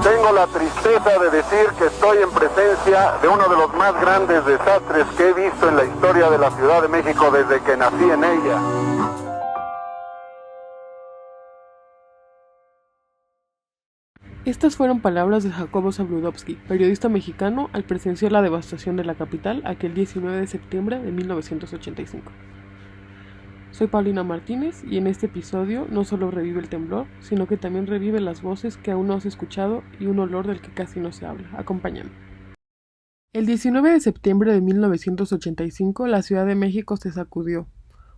Tengo la tristeza de decir que estoy en presencia de uno de los más grandes desastres que he visto en la historia de la Ciudad de México desde que nací en ella. Estas fueron palabras de Jacobo Zabludovsky, periodista mexicano, al presenciar la devastación de la capital aquel 19 de septiembre de 1985. Soy Paulina Martínez y en este episodio no solo revive el temblor, sino que también revive las voces que aún no has escuchado y un olor del que casi no se habla. Acompáñame. El 19 de septiembre de 1985 la Ciudad de México se sacudió.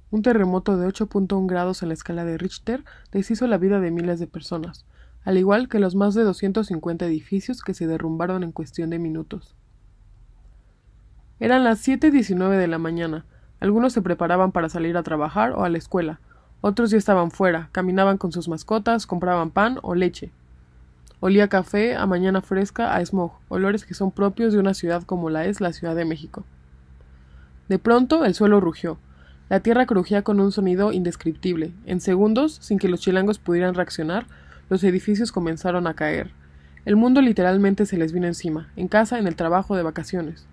Un terremoto de 8.1 grados en la escala de Richter deshizo la vida de miles de personas, al igual que los más de 250 edificios que se derrumbaron en cuestión de minutos. Eran las 7:19 de la mañana. Algunos se preparaban para salir a trabajar o a la escuela, otros ya estaban fuera, caminaban con sus mascotas, compraban pan o leche. Olía a café, a mañana fresca, a smog, olores que son propios de una ciudad como la es la Ciudad de México. De pronto el suelo rugió. La tierra crujía con un sonido indescriptible. En segundos, sin que los chilangos pudieran reaccionar, los edificios comenzaron a caer. El mundo literalmente se les vino encima, en casa, en el trabajo, de vacaciones.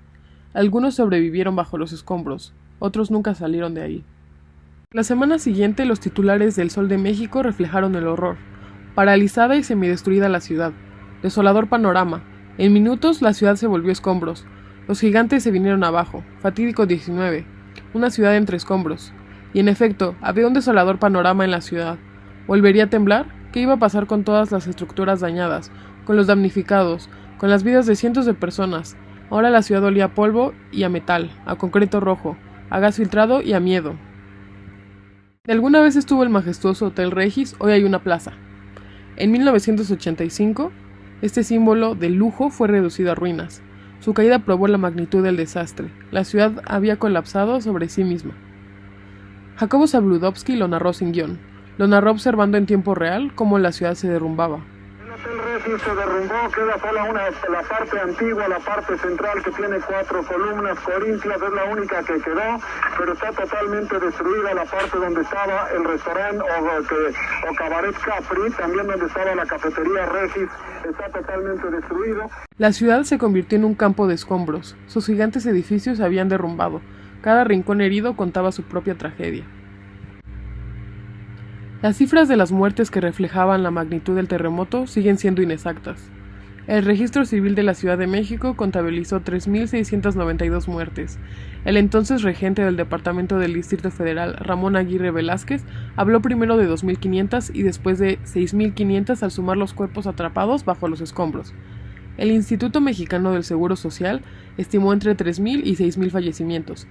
Algunos sobrevivieron bajo los escombros, otros nunca salieron de ahí. La semana siguiente los titulares del Sol de México reflejaron el horror. Paralizada y semidestruida la ciudad. Desolador panorama. En minutos la ciudad se volvió escombros. Los gigantes se vinieron abajo. Fatídico 19. Una ciudad entre escombros. Y en efecto, había un desolador panorama en la ciudad. ¿Volvería a temblar? ¿Qué iba a pasar con todas las estructuras dañadas, con los damnificados, con las vidas de cientos de personas? Ahora la ciudad olía a polvo y a metal, a concreto rojo, a gas filtrado y a miedo. De alguna vez estuvo el majestuoso Hotel Regis, hoy hay una plaza. En 1985, este símbolo de lujo fue reducido a ruinas. Su caída probó la magnitud del desastre. La ciudad había colapsado sobre sí misma. Jacobo Zabludovsky lo narró sin guión. Lo narró observando en tiempo real cómo la ciudad se derrumbaba. El Hotel Regis se derrumbó, queda solo la parte antigua, la parte central que tiene 4 columnas corintias, es la única que quedó, pero está totalmente destruida la parte donde estaba el restaurante o Cabaret Capri, también donde estaba la cafetería Regis, está totalmente destruido. La ciudad se convirtió en un campo de escombros. Sus gigantes edificios se habían derrumbado. Cada rincón herido contaba su propia tragedia. Las cifras de las muertes que reflejaban la magnitud del terremoto siguen siendo inexactas. El Registro Civil de la Ciudad de México contabilizó 3.692 muertes. El entonces regente del Departamento del Distrito Federal, Ramón Aguirre Velázquez, habló primero de 2.500 y después de 6.500 al sumar los cuerpos atrapados bajo los escombros. El Instituto Mexicano del Seguro Social estimó entre 3.000 y 6.000 fallecimientos.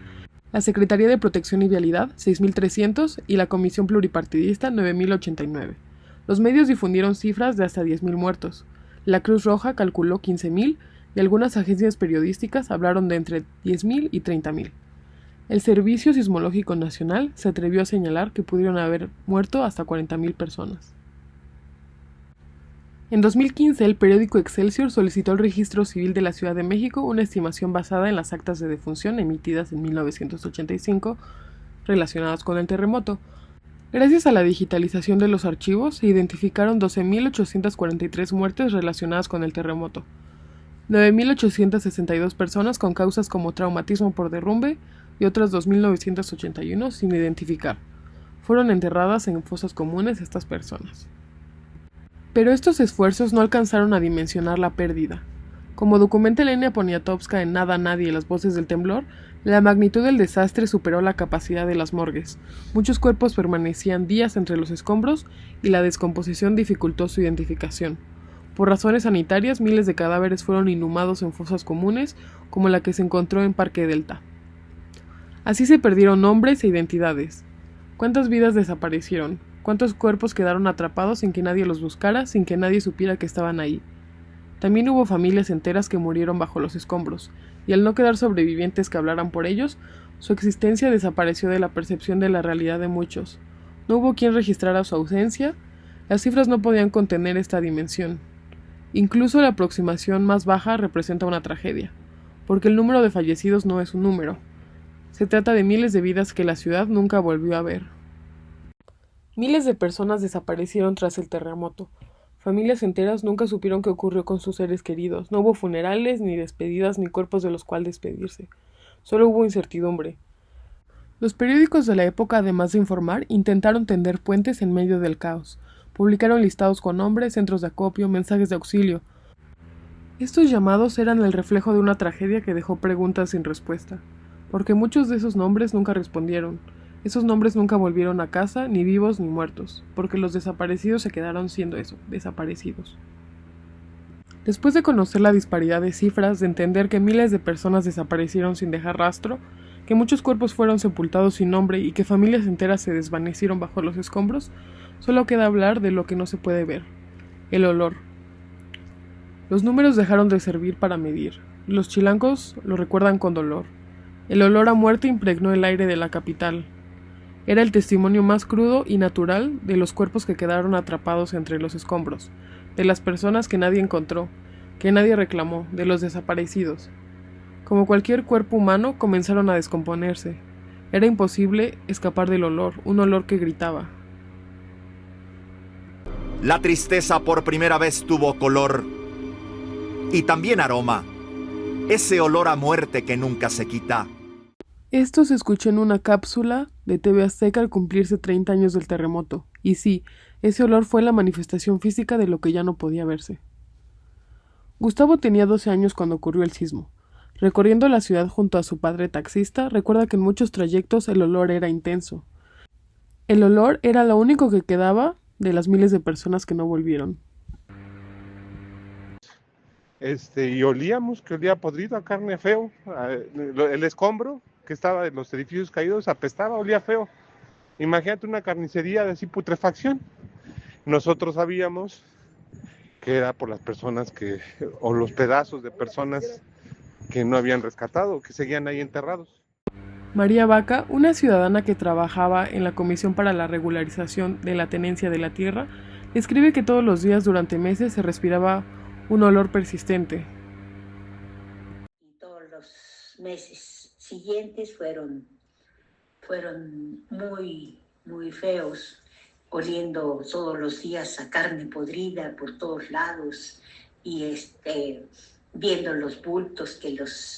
La Secretaría de Protección y Vialidad, 6.300, y la Comisión Pluripartidista, 9.089. Los medios difundieron cifras de hasta 10.000 muertos. La Cruz Roja calculó 15.000 y algunas agencias periodísticas hablaron de entre 10.000 y 30.000. El Servicio Sismológico Nacional se atrevió a señalar que pudieron haber muerto hasta 40.000 personas. En 2015, el periódico Excelsior solicitó al Registro Civil de la Ciudad de México una estimación basada en las actas de defunción emitidas en 1985 relacionadas con el terremoto. Gracias a la digitalización de los archivos, se identificaron 12.843 muertes relacionadas con el terremoto, 9.862 personas con causas como traumatismo por derrumbe y otras 2.981 sin identificar. Fueron enterradas en fosas comunes estas personas. Pero estos esfuerzos no alcanzaron a dimensionar la pérdida. Como documenta Elena Poniatowska en Nada, Nadie y las voces del temblor, la magnitud del desastre superó la capacidad de las morgues. Muchos cuerpos permanecían días entre los escombros y la descomposición dificultó su identificación. Por razones sanitarias, miles de cadáveres fueron inhumados en fosas comunes, como la que se encontró en Parque Delta. Así se perdieron nombres e identidades. ¿Cuántas vidas desaparecieron? ¿Cuántos cuerpos quedaron atrapados sin que nadie los buscara, sin que nadie supiera que estaban ahí? También hubo familias enteras que murieron bajo los escombros, y al no quedar sobrevivientes que hablaran por ellos, su existencia desapareció de la percepción de la realidad de muchos. No hubo quien registrara su ausencia, las cifras no podían contener esta dimensión. Incluso la aproximación más baja representa una tragedia, porque el número de fallecidos no es un número. Se trata de miles de vidas que la ciudad nunca volvió a ver. Miles de personas desaparecieron tras el terremoto. Familias enteras nunca supieron qué ocurrió con sus seres queridos. No hubo funerales, ni despedidas, ni cuerpos de los cuales despedirse. Solo hubo incertidumbre. Los periódicos de la época, además de informar, intentaron tender puentes en medio del caos. Publicaron listados con nombres, centros de acopio, mensajes de auxilio. Estos llamados eran el reflejo de una tragedia que dejó preguntas sin respuesta, porque muchos de esos nombres nunca respondieron. Esos nombres nunca volvieron a casa, ni vivos ni muertos, porque los desaparecidos se quedaron siendo eso, desaparecidos. Después de conocer la disparidad de cifras, de entender que miles de personas desaparecieron sin dejar rastro, que muchos cuerpos fueron sepultados sin nombre y que familias enteras se desvanecieron bajo los escombros, solo queda hablar de lo que no se puede ver: el olor. Los números dejaron de servir para medir. Los chilangos lo recuerdan con dolor. El olor a muerte impregnó el aire de la capital. Era el testimonio más crudo y natural de los cuerpos que quedaron atrapados entre los escombros, de las personas que nadie encontró, que nadie reclamó, de los desaparecidos. Como cualquier cuerpo humano, comenzaron a descomponerse. Era imposible escapar del olor, un olor que gritaba. La tristeza por primera vez tuvo color y también aroma, ese olor a muerte que nunca se quita. Esto se escuchó en una cápsula de TV Azteca al cumplirse 30 años del terremoto. Y sí, ese olor fue la manifestación física de lo que ya no podía verse. Gustavo tenía 12 años cuando ocurrió el sismo. Recorriendo la ciudad junto a su padre taxista, recuerda que en muchos trayectos el olor era intenso. El olor era lo único que quedaba de las miles de personas que no volvieron. Y olíamos, que olía podrido, a carne feo, el escombro que estaba en los edificios caídos apestaba, olía feo. Imagínate una carnicería de así putrefacción. Nosotros sabíamos que era por las personas o los pedazos de personas que no habían rescatado, que seguían ahí enterrados. María Vaca, una ciudadana que trabajaba en la Comisión para la Regularización de la Tenencia de la Tierra, describe que todos los días durante meses se respiraba un olor persistente. Todos los meses siguientes fueron muy, muy feos, oliendo todos los días a carne podrida por todos lados y viendo los bultos que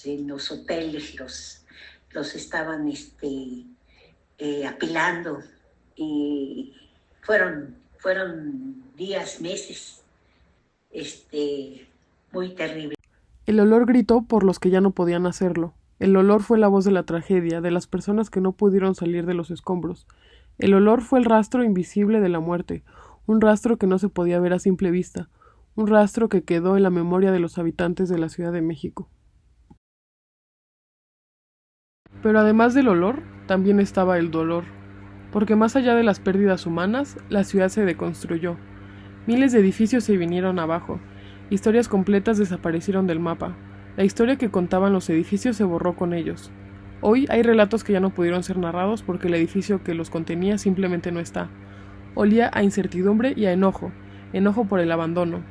en los hoteles los estaban apilando, y fueron días, meses muy terribles. El olor gritó por los que ya no podían hacerlo. El olor fue la voz de la tragedia, de las personas que no pudieron salir de los escombros. El olor fue el rastro invisible de la muerte, un rastro que no se podía ver a simple vista, un rastro que quedó en la memoria de los habitantes de la Ciudad de México. Pero además del olor, también estaba el dolor, porque más allá de las pérdidas humanas, la ciudad se deconstruyó. Miles de edificios se vinieron abajo, historias completas desaparecieron del mapa. La historia que contaban los edificios se borró con ellos. Hoy hay relatos que ya no pudieron ser narrados porque el edificio que los contenía simplemente no está. Olía a incertidumbre y a enojo por el abandono.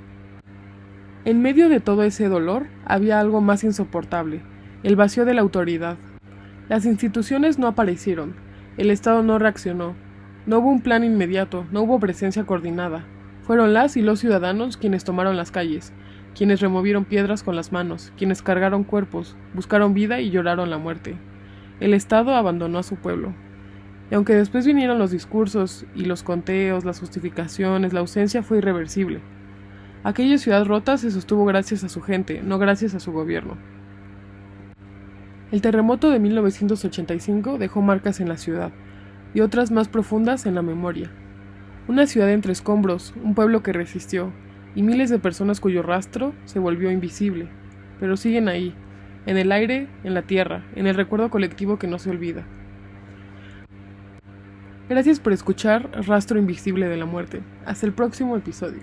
En medio de todo ese dolor había algo más insoportable, el vacío de la autoridad. Las instituciones no aparecieron, el Estado no reaccionó, no hubo un plan inmediato, no hubo presencia coordinada. Fueron las y los ciudadanos quienes tomaron las calles, quienes removieron piedras con las manos, quienes cargaron cuerpos, buscaron vida y lloraron la muerte. El Estado abandonó a su pueblo. Y aunque después vinieron los discursos y los conteos, las justificaciones, la ausencia fue irreversible. Aquella ciudad rota se sostuvo gracias a su gente, no gracias a su gobierno. El terremoto de 1985 dejó marcas en la ciudad, y otras más profundas en la memoria. Una ciudad entre escombros, un pueblo que resistió, y miles de personas cuyo rastro se volvió invisible, pero siguen ahí, en el aire, en la tierra, en el recuerdo colectivo que no se olvida. Gracias por escuchar Rastro Invisible de la Muerte. Hasta el próximo episodio.